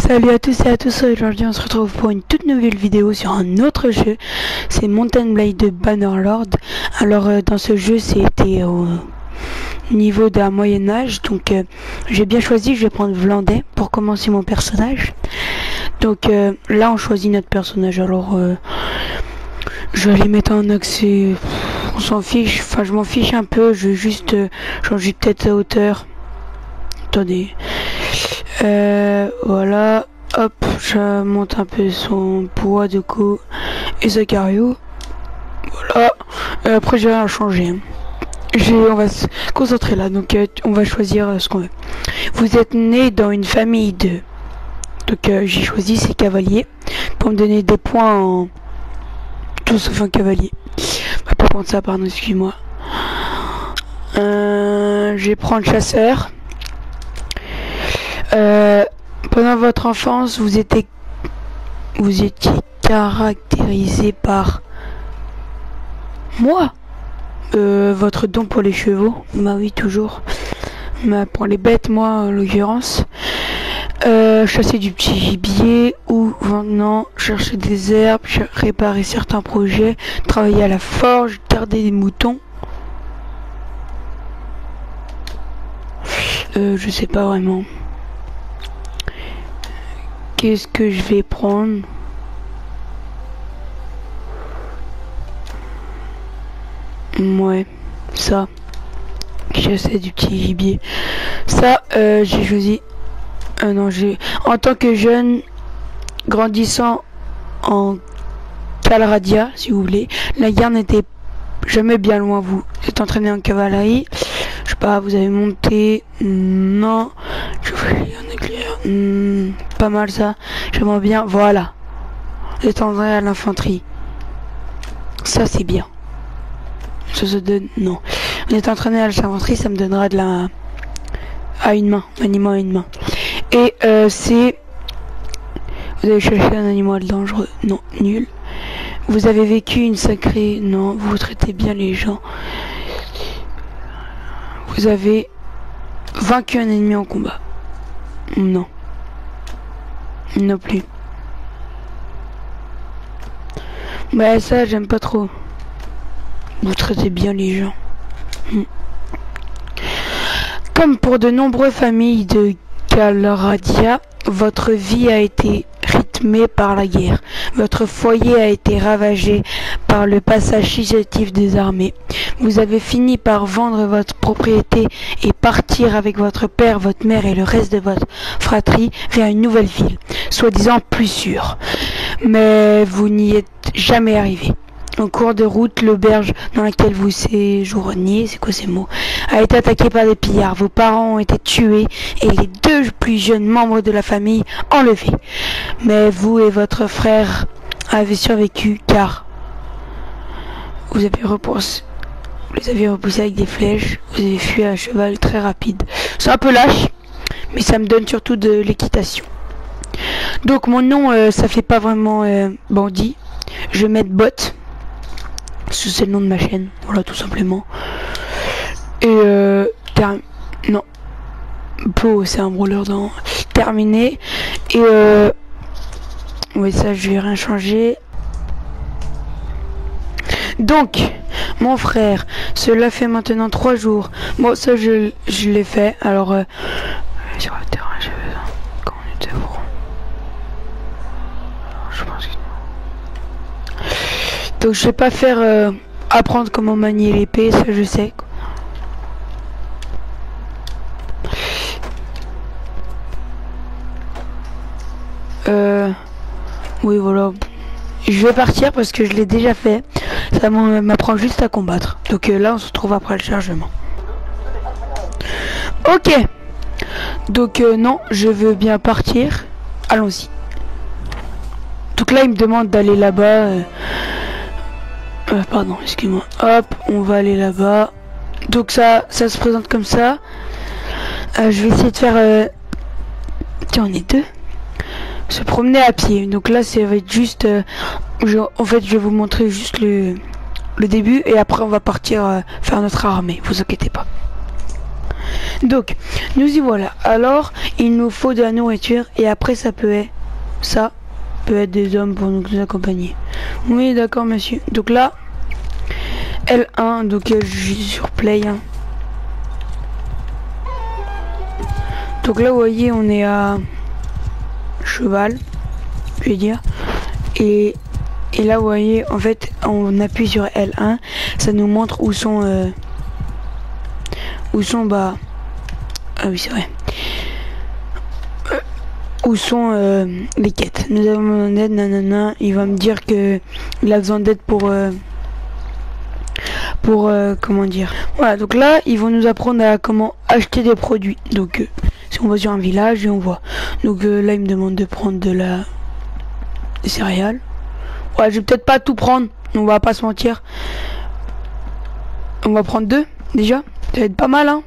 Salut à tous et à tous, aujourd'hui on se retrouve pour une toute nouvelle vidéo sur un autre jeu. C'est Mountain Blade de Bannerlord. Alors dans ce jeu c'était au niveau d'un Moyen-Âge, donc j'ai bien choisi, je vais prendre Vlandais pour commencer mon personnage. Donc là on choisit notre personnage, alors je vais les mettre en accès, on s'en fiche, enfin je m'en fiche un peu, je vais juste changer peut-être la hauteur. Attendez. Voilà, hop, je monte un peu son poids de coup et sa cardio. Voilà, après j'ai rien changé. On va se concentrer là, donc on va choisir ce qu'on veut. Vous êtes né dans une famille de... Donc j'ai choisi ces cavaliers pour me donner des points en... Tout sauf un cavalier. On va pas prendre ça, pardon, excuse-moi. Je vais prendre chasseur. Pendant votre enfance, vous étiez caractérisé par moi. Votre don pour les chevaux, bah oui toujours. Bah, pour les bêtes, moi en l'occurrence. Chasser du petit gibier ou maintenant chercher des herbes, réparer certains projets, travailler à la forge, garder des moutons. Je sais pas vraiment. Qu'est-ce que je vais prendre? Ouais, ça. J'essaie du petit gibier. Ça, j'ai choisi. Non, en tant que jeune grandissant en Calradia, si vous voulez, la guerre n'était jamais bien loin. Vous êtes entraîné en cavalerie. Je sais pas, vous avez monté. Non. Je voulais un éclair. Pas mal ça. J'aimerais bien. Voilà. Vous êtes entraîné à l'infanterie. Ça c'est bien. Ça se donne. Non. Vous êtes entraîné à l'infanterie, ça me donnera de la. À une main. Animal à une main. Et c'est. Vous avez cherché un animal dangereux. Non, nul. Vous avez vécu une sacrée. Non, vous traitez bien les gens. Vous avez vaincu un ennemi en combat. Non. Non plus. Bah ça j'aime pas trop. Vous traitez bien les gens. Comme pour de nombreuses familles de Calradia, votre vie a été rythmée par la guerre. Votre foyer a été ravagé par le passage successif des armées. Vous avez fini par vendre votre propriété et partir avec votre père, votre mère et le reste de votre fratrie vers une nouvelle ville, soi-disant plus sûre. Mais vous n'y êtes jamais arrivé. En cours de route, l'auberge dans laquelle vous séjourniez, c'est quoi ces mots, a été attaquée par des pillards. Vos parents ont été tués et les deux plus jeunes membres de la famille enlevés. Mais vous et votre frère avez survécu car vous les avez repoussés avec des flèches. Vous avez fui à cheval très rapide. C'est un peu lâche, mais ça me donne surtout de l'équitation. Donc mon nom, ça fait pas vraiment bandit. Je vais mettre bot. C'est le nom de ma chaîne, voilà tout simplement. Et non, Po c'est un brawler dans terminé. Et oui ça je vais rien changer. Donc mon frère, cela fait maintenant 3 jours. Bon ça je l'ai fait. Alors sur le terrain j'ai besoin. Quand on était bon. Je pense que donc je vais pas faire apprendre comment manier l'épée, ça je sais. Oui voilà. Je vais partir parce que je l'ai déjà fait. Ça m'apprend juste à combattre. Donc là on se retrouve après le chargement. Ok. Donc non, je veux bien partir. Allons-y. Donc là il me demande d'aller là-bas. Pardon, excuse-moi. Hop, on va aller là-bas. Donc ça se présente comme ça. Je vais essayer de faire... Tiens, on est deux. Se promener à pied. Donc là, ça va être juste... En fait, je vais vous montrer juste le début. Et après, on va partir faire notre armée. Vous inquiétez pas. Donc, nous y voilà. Alors, il nous faut de la nourriture et après ça peut être des hommes pour nous accompagner. Oui, d'accord, monsieur. Donc là, L1, donc je suis sur Play. Hein. Donc là, vous voyez, on est à cheval, je vais dire. Et là, vous voyez, en fait, on appuie sur L1, ça nous montre où sont bah, ah oui, c'est vrai. Où sont les quêtes. Nous avons besoin d'aide, nanana. Il va me dire que il a besoin d'aide pour comment dire. Voilà, donc là, ils vont nous apprendre à comment acheter des produits. Donc, si on va sur un village et on voit. Donc là, il me demande de prendre des céréales. Ouais, je vais peut-être pas tout prendre. On va pas se mentir. On va prendre 2 déjà. Ça va être pas mal, hein.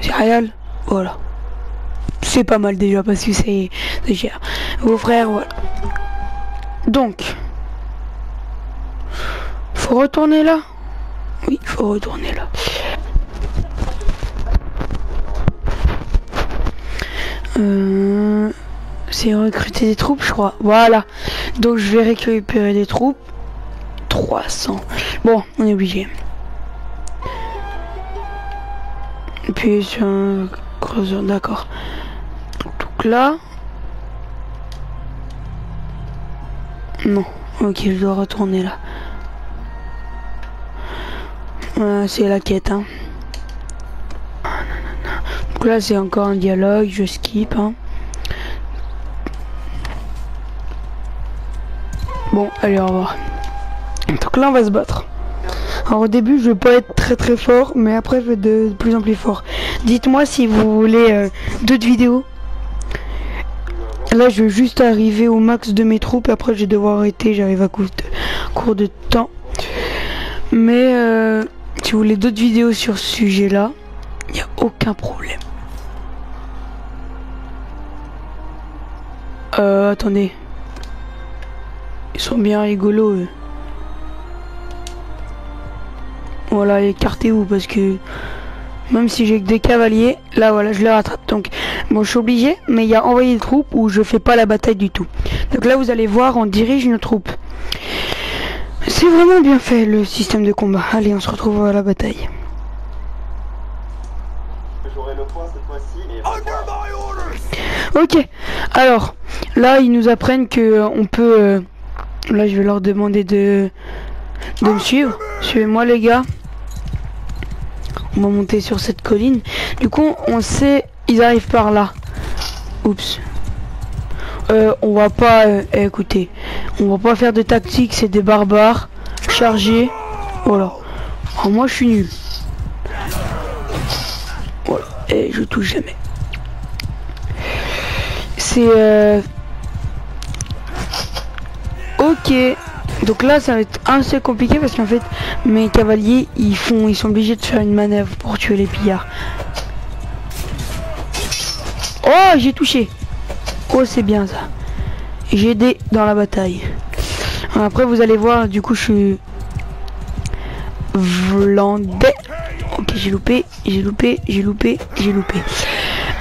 Céréales, voilà. C'est pas mal déjà parce que c'est cher. Vos frères, voilà. Donc, faut retourner là. Oui, faut retourner là. C'est recruter des troupes, je crois. Voilà. Donc je vais récupérer des troupes. 300. Bon, on est obligé. Et puis sur un creuseur, d'accord. Donc là. Non. Ok, je dois retourner là. C'est la quête, hein. Donc là, c'est encore un dialogue. Je skip, hein. Bon, allez, au revoir. Donc là, on va se battre. Alors au début, je vais pas être très fort, mais après, je vais être de plus en plus fort. Dites-moi si vous voulez d'autres vidéos. Là, je vais juste arriver au max de mes troupes. Après, je vais devoir arrêter. J'arrive à court de temps. Mais si vous voulez d'autres vidéos sur ce sujet-là, il n'y a aucun problème. Attendez. Ils sont bien rigolos, eux. Voilà, écartez-vous parce que même si j'ai que des cavaliers, là voilà, je les rattrape. Donc, bon, je suis obligé, mais il y a envoyé des troupes où je fais pas la bataille du tout. Donc là, vous allez voir, on dirige nos troupes. C'est vraiment bien fait le système de combat. Allez, on se retrouve à la bataille. J'aurai le point cette fois-ci. Ok, alors là ils nous apprennent que on peut. Là je vais leur demander de me suivre. Suivez-moi les gars. On va monter sur cette colline. Du coup on sait ils arrivent par là. Oups. On va pas écoutez, on va pas faire de tactique, c'est des barbares. Charger. Voilà. Oh, moi je suis nul. Voilà. Et je touche jamais. C'est ok. Donc là ça va être assez compliqué parce qu'en fait mes cavaliers ils sont obligés de faire une manœuvre pour tuer les pillards. Oh j'ai touché. Oh c'est bien ça. J'ai aidé dans la bataille. Après vous allez voir du coup je suis Vlandais. Ok j'ai loupé.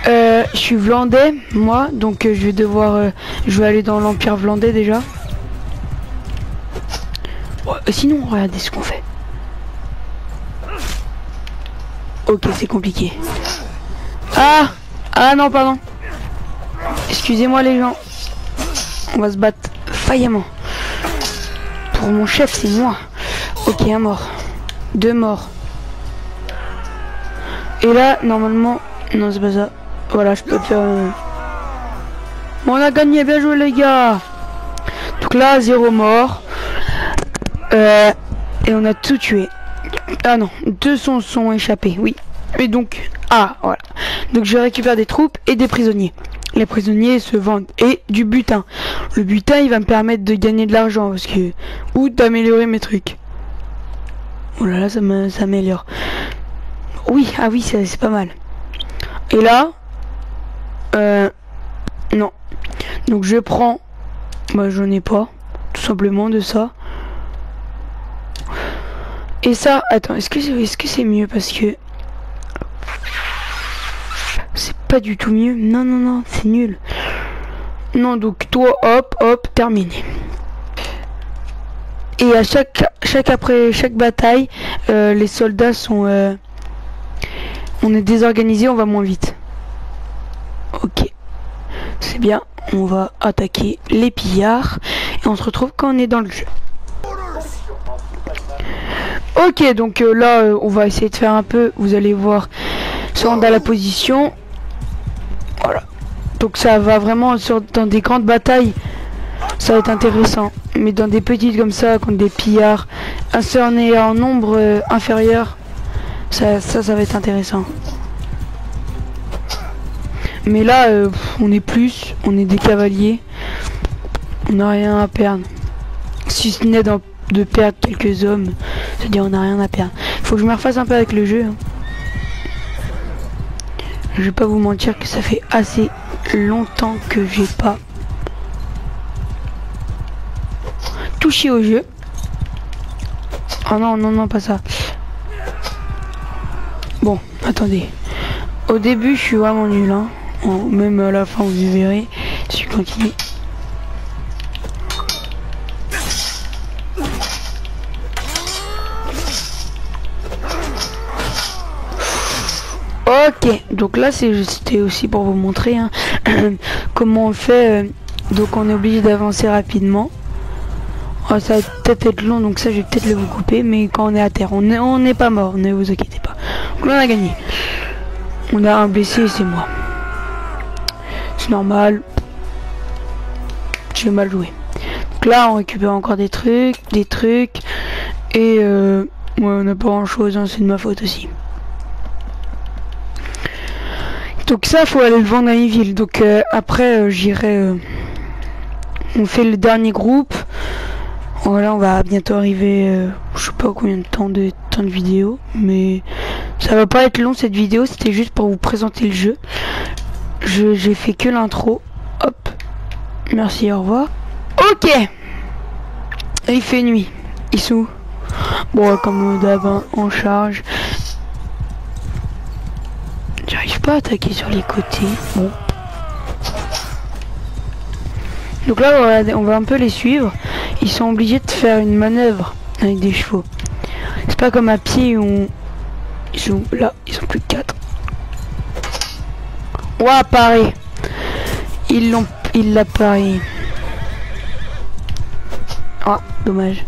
Je suis Vlandais moi donc je vais devoir je vais aller dans l'Empire Vlandais déjà. Sinon regardez ce qu'on fait. Ok c'est compliqué. Ah non pardon. Excusez-moi les gens. On va se battre faillamment. Pour mon chef c'est moi. Ok un mort. 2 morts. Et là normalement. Non c'est pas ça. Voilà je peux faire. Bon, on a gagné, bien joué les gars. Donc là 0 mort. Et on a tout tué. Ah non, 2 sont échappés, oui. Et donc, voilà. Donc je récupère des troupes et des prisonniers. Les prisonniers se vendent. Et du butin. Le butin, il va me permettre de gagner de l'argent. Parce que... Ou d'améliorer mes trucs. Oh là là, ça m'améliore. Oui, ah oui, c'est pas mal. Et là... non. Donc je prends... Bah j'en ai pas. Tout simplement de ça. Et ça, attends, est-ce que c'est mieux parce que pas du tout mieux. Non, non, non, c'est nul. Non, donc toi, hop, hop, terminé. Et à après chaque bataille, les soldats sont... on est désorganisé, on va moins vite. Ok. C'est bien. On va attaquer les pillards. Et on se retrouve quand on est dans le jeu. Ok, donc là, on va essayer de faire un peu. Vous allez voir, se rendre à la position. Voilà. Donc ça va vraiment dans des grandes batailles. Ça va être intéressant. Mais dans des petites comme ça, contre des pillards, si on est en nombre inférieur, ça va être intéressant. Mais là, on est on est des cavaliers. On n'a rien à perdre. Si ce n'est de perdre quelques hommes, c'est-à-dire on n'a rien à perdre. Faut que je me refasse un peu avec le jeu. Hein. Je vais pas vous mentir que ça fait assez longtemps que j'ai pas touché au jeu. Oh non, non, non, pas ça. Bon, attendez. Au début, je suis vraiment nul. Hein. Bon, même à la fin, vous verrez. Si je continue. Ok, donc là c'était aussi pour vous montrer hein, comment on fait. Donc on est obligé d'avancer rapidement. Oh, ça va peut-être être long, donc ça je vais peut-être le vous couper. Mais quand on est à terre, on n'est pas mort, ne vous inquiétez pas. Donc là on a gagné. On a un blessé et c'est moi. C'est normal. J'ai mal joué. Donc là on récupère encore des trucs. Et ouais, on n'a pas grand chose, hein, c'est de ma faute aussi. Donc ça, faut aller le vendre à une ville. Donc après, j'irai... on fait le dernier groupe. Voilà, on va bientôt arriver... je sais pas combien de temps de vidéo. Mais ça va pas être long cette vidéo. C'était juste pour vous présenter le jeu. J'ai fait que l'intro. Hop. Merci, au revoir. Ok. Et il fait nuit. Ils sont où? Bon, comme d'hab, hein, on charge. J'arrive pas à attaquer sur les côtés. Bon. Donc là, on va un peu les suivre. Ils sont obligés de faire une manœuvre avec des chevaux. C'est pas comme à pied où ils sont là, ils sont plus que 4. Ouah, pareil. Il l'a pareil. Ah, dommage.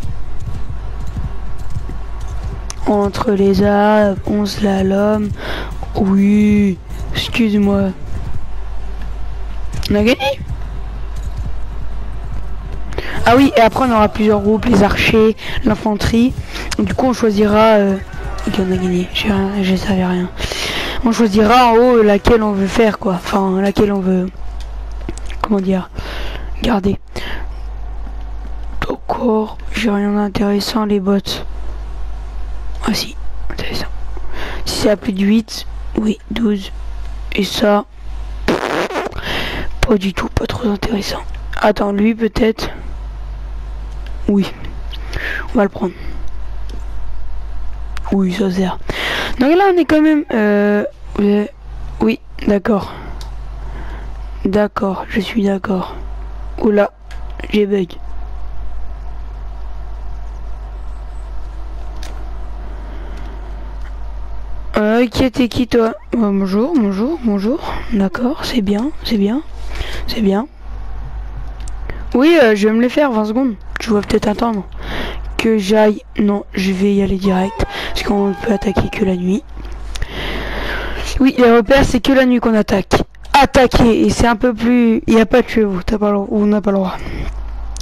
Entre les arbres, on slalom. Oui, excuse-moi. On a gagné. Ah oui, et après on aura plusieurs groupes, les archers, l'infanterie. Du coup on choisira... Ok, on a gagné, je savais rien. On choisira en haut laquelle on veut faire quoi. Enfin, laquelle on veut... Comment dire? Garder. D'accord, j'ai rien d'intéressant les bots. Ah si, intéressant. Si c'est à plus de 8... Oui, 12. Et ça... Pas du tout, pas trop intéressant. Attends, lui peut-être... Oui. On va le prendre. Oui, ça sert. Donc là, on est quand même... Oui, d'accord. D'accord, je suis d'accord. Oula, j'ai bug. Ok, t'es qui toi? Bonjour, bonjour, bonjour. D'accord, c'est bien, c'est bien. C'est bien. Oui, je vais me les faire 20 secondes. Tu vas peut-être attendre que j'aille. Non, je vais y aller direct. Parce qu'on ne peut attaquer que la nuit. Oui, les repères, c'est que la nuit qu'on attaque. Attaquer, et c'est un peu plus... Il n'y a pas de chevaux, on n'a pas le droit.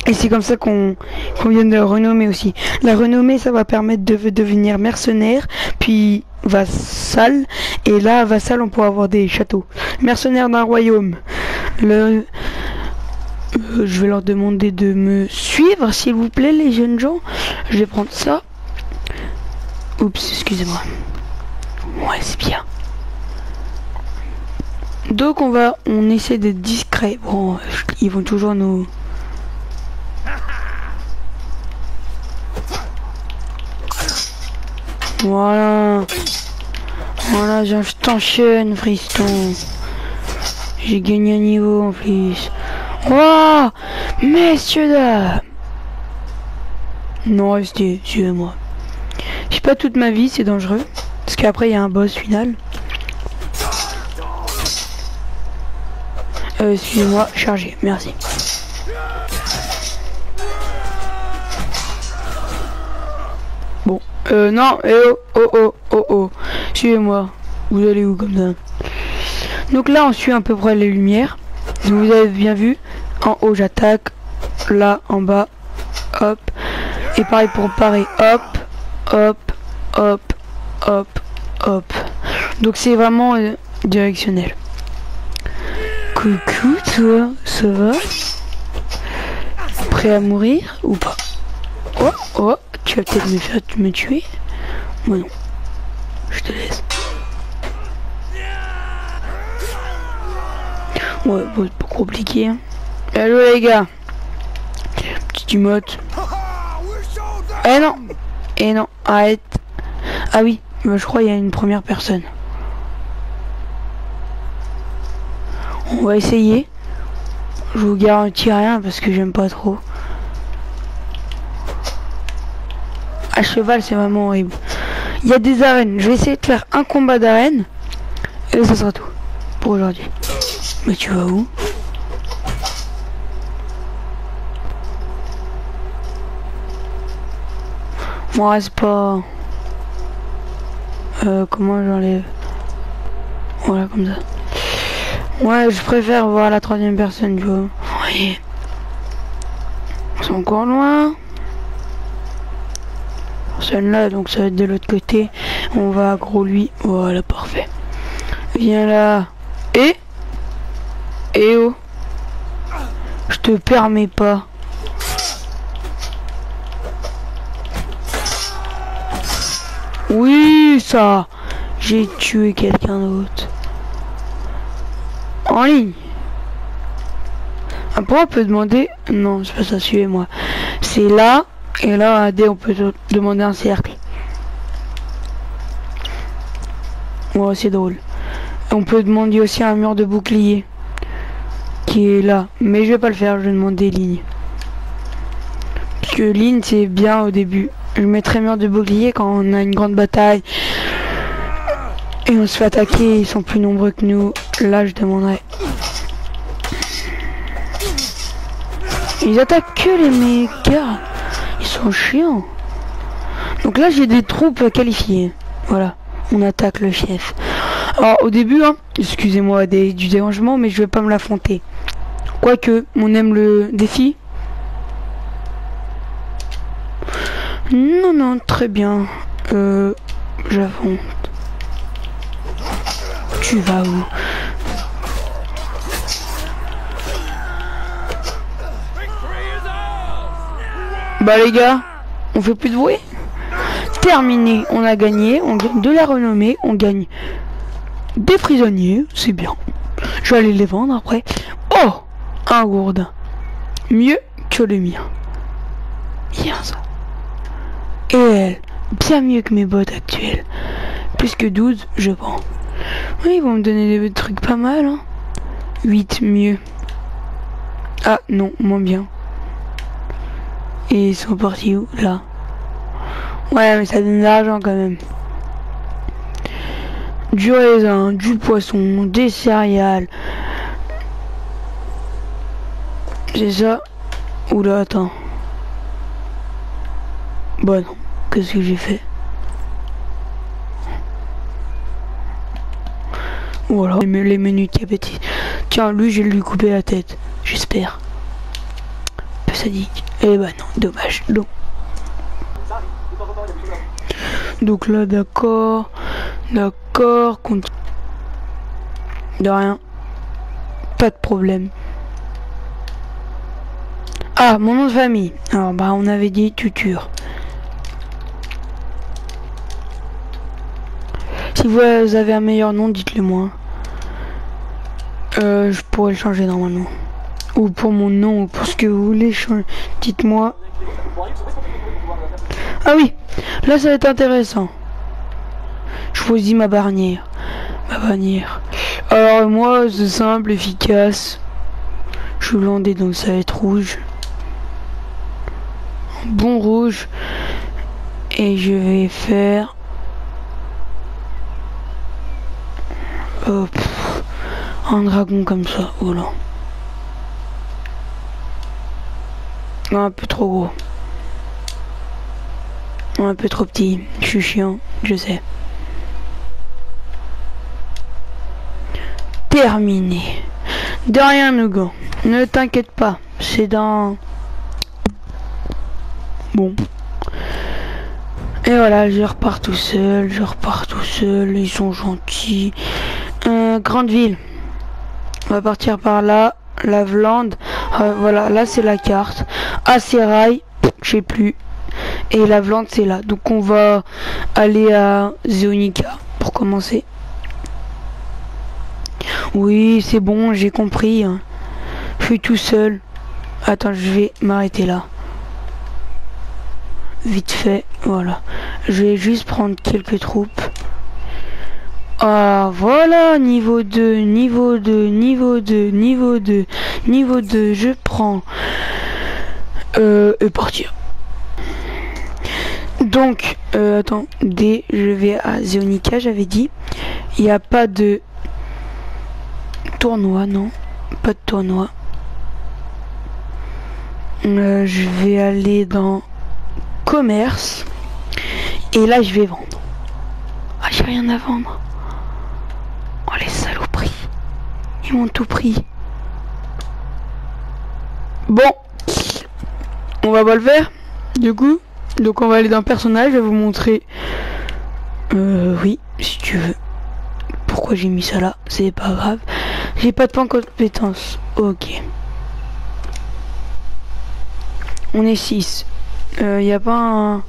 Et c'est comme ça qu'on vient de renommer aussi. La renommée, ça va permettre de devenir mercenaire, puis vassal. Et là, vassal, on pourra avoir des châteaux. Mercenaire d'un royaume. Je vais leur demander de me suivre, s'il vous plaît, les jeunes gens. Je vais prendre ça. Oups, excusez-moi. Ouais, c'est bien. Donc on essaie d'être discret. Bon, ils vont toujours nous... Voilà. Voilà, je t'enchaîne, friston. J'ai gagné un niveau en plus. Oh, messieurs dames. Non, restez, suivez-moi. J'ai pas toute ma vie, c'est dangereux. Parce qu'après, il y a un boss final. Suivez-moi, chargez, merci. Bon, non, oh, suivez-moi. Vous allez où comme ça? Donc là, on suit à peu près les lumières. Vous avez bien vu. En haut, j'attaque. Là, en bas, hop. Et pareil pour parer, hop, hop, hop, hop, hop. Donc c'est vraiment directionnel. Coucou, toi, ça va? Prêt à mourir ou pas? Oh, oh, tu vas peut-être me faire me tuer? Moi non, je te laisse. Ouais, bon, c'est pas compliqué. Hein. Allô les gars. Petite emote. Eh non. Eh non, arrête. Ah oui, je crois qu'il y a une première personne. On va essayer. Je vous garantis rien parce que j'aime pas trop. À cheval, c'est vraiment horrible. Il y a des arènes. Je vais essayer de faire un combat d'arène. Et ça sera tout pour aujourd'hui. Mais tu vas où? Moi, c'est pas... comment j'enlève? Voilà, comme ça. Ouais, je préfère voir la troisième personne, tu vois. Oui. C'est encore loin. Personne là, donc ça va être de l'autre côté. On va aggro lui. Voilà, parfait. Viens là. Et oh. Je te permets pas. Oui, ça. J'ai tué quelqu'un d'autre. En ligne. Après, on peut demander... Non, c'est pas ça, suivez-moi. C'est là. Et là, à D, on peut demander un cercle. Ouais, c'est drôle. On peut demander aussi un mur de bouclier. Qui est là. Mais je vais pas le faire, je vais demander ligne. Parce que ligne, c'est bien au début. Je mettrai mur de bouclier quand on a une grande bataille. Et on se fait attaquer, ils sont plus nombreux que nous. Là, je demanderai. Ils attaquent que les mégas. Ils sont chiants. Donc là, j'ai des troupes qualifiées. Voilà, on attaque le chef. Alors, au début, hein, excusez-moi du dérangement, mais je vais pas me l'affronter. Quoique, on aime le défi. Non, non, très bien. J'affronte. Tu vas où? Bah les gars, on fait plus de bruit. Terminé, on a gagné, on gagne de la renommée, on gagne des prisonniers, c'est bien. Je vais aller les vendre après. Oh, un gourdin. Mieux que le mien. Bien ça. Et elle, bien mieux que mes bottes actuelles. Plus que 12, je pense. Oui, ils vont me donner des trucs pas mal. Hein. 8, mieux. Ah, non, moins bien. Et ils sont partis où? Là. Ouais, mais ça donne de l'argent quand même. Du raisin, du poisson, des céréales. C'est ça. Oula, attends. Bon, non. Qu'est-ce que j'ai fait? Voilà. Les menus diabétiques. Tiens, lui, je vais lui couper la tête. J'espère. Peu sadique. Eh ben non, dommage. Donc là, d'accord. D'accord. Compte. De rien. Pas de problème. Ah, mon nom de famille. Alors, bah, on avait dit tuture. Si vous avez un meilleur nom, dites-le moi. Je pourrais le changer normalement. Ou pour mon nom, ou pour ce que vous voulez changer. Dites-moi. Ah oui, là ça va être intéressant. Je choisis ma bannière. Ma bannière. Alors moi c'est simple, efficace. Je suis landé donc ça va être rouge. Bon rouge. Et je vais faire... un dragon comme ça, voilà. Un peu trop gros. Un peu trop petit. Je suis chiant, je sais. Terminé. De rien, Hugo. Ne t'inquiète pas. C'est dans... Bon. Et voilà, je repars tout seul. Ils sont gentils. Grande ville. On va partir par là. Lavland. Voilà, là c'est la carte. Aserai, je sais plus. Et Lavland c'est là. Donc on va aller à Zeonica pour commencer. Oui, c'est bon, j'ai compris. Je suis tout seul. Attends, je vais m'arrêter là. Vite fait, voilà. Je vais juste prendre quelques troupes. Ah, voilà, niveau 2, niveau 2, niveau 2, niveau 2, niveau 2, je prends. Et partir. Donc, attends, je vais à Zeonica, j'avais dit. Il n'y a pas de tournoi, non. Pas de tournoi. Je vais aller dans commerce. Et là, je vais vendre. Ah, j'ai rien à vendre. Oh, les saloperies. Ils m'ont tout pris. Bon. On va pas le faire. Du coup. Donc, on va aller dans personnage. Je vais vous montrer. Oui, si tu veux. Pourquoi j'ai mis ça là? C'est pas grave. J'ai pas de points de compétence. Ok. On est 6. Y a pas un...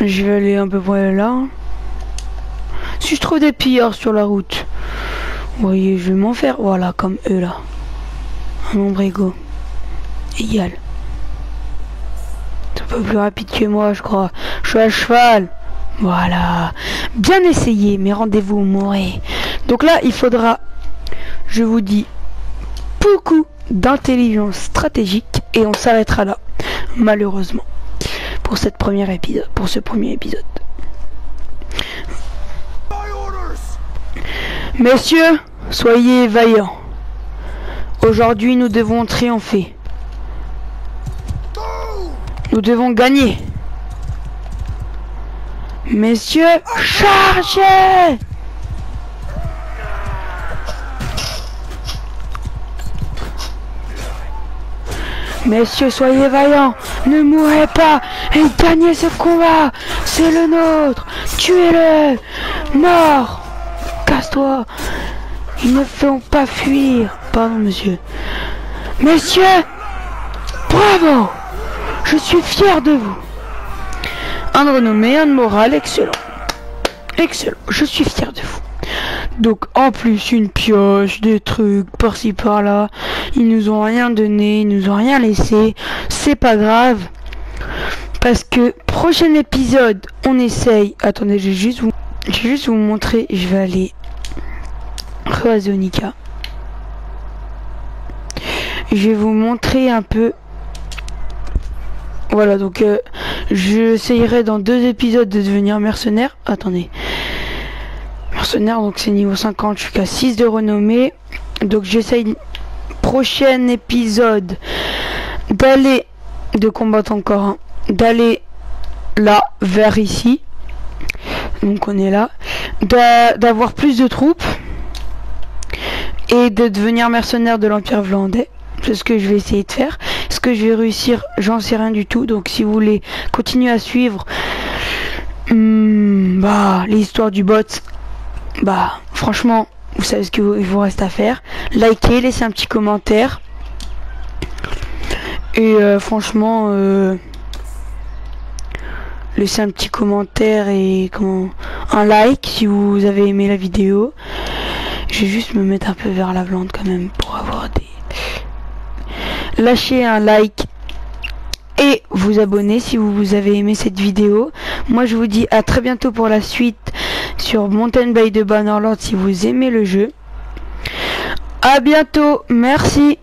Je vais aller un peu près là. Si je trouve des pillards sur la route, vous voyez, je vais m'en faire. Voilà, comme eux là. Un ombrigo. Égal. C'est un peu plus rapide que moi, je crois. Je suis à cheval. Voilà. Bien essayé, mais rendez-vous mourrez. Donc là, il faudra, je vous dis, beaucoup d'intelligence stratégique. Et on s'arrêtera là, malheureusement, pour ce premier épisode. Messieurs, soyez vaillants. Aujourd'hui, nous devons triompher. Nous devons gagner. Messieurs, chargez! Messieurs, soyez vaillants, ne mourrez pas et gagnez ce combat. C'est le nôtre. Tuez-le. Mort. Casse-toi. Ils ne font pas fuir. Pardon, monsieur. Messieurs, bravo. Je suis fier de vous. Un de renommée, un de morale, excellent. Excellent, je suis fier de vous. Donc en plus une pioche, des trucs par-ci par-là. Ils nous ont rien donné, ils nous ont rien laissé. C'est pas grave. Parce que prochain épisode, on essaye. Attendez, je vais juste vous montrer. Je vais aller à Zeonica. Je vais vous montrer un peu. Voilà, donc j'essayerai dans 2 épisodes de devenir mercenaire. Attendez. Mercenaire, donc c'est niveau 50, je suis qu'à 6 de renommée. Donc j'essaye prochain épisode d'aller de combattre encore un, d'aller là vers ici. Donc on est là. D'avoir plus de troupes. Et de devenir mercenaire de l'Empire Vlandais. C'est ce que je vais essayer de faire. Est-ce que je vais réussir? J'en sais rien du tout. Donc si vous voulez continuer à suivre l'histoire du bot, franchement, vous savez ce qu'il vous reste à faire. Likez, laissez un petit commentaire. Et franchement, laissez un petit commentaire et un like si vous avez aimé la vidéo. Je vais juste me mettre un peu vers la Vlande quand même pour avoir des... Lâchez un like et vous abonner si vous avez aimé cette vidéo. Moi je vous dis à très bientôt pour la suite sur Mountain Bay de Bannerland si vous aimez le jeu. À bientôt, merci.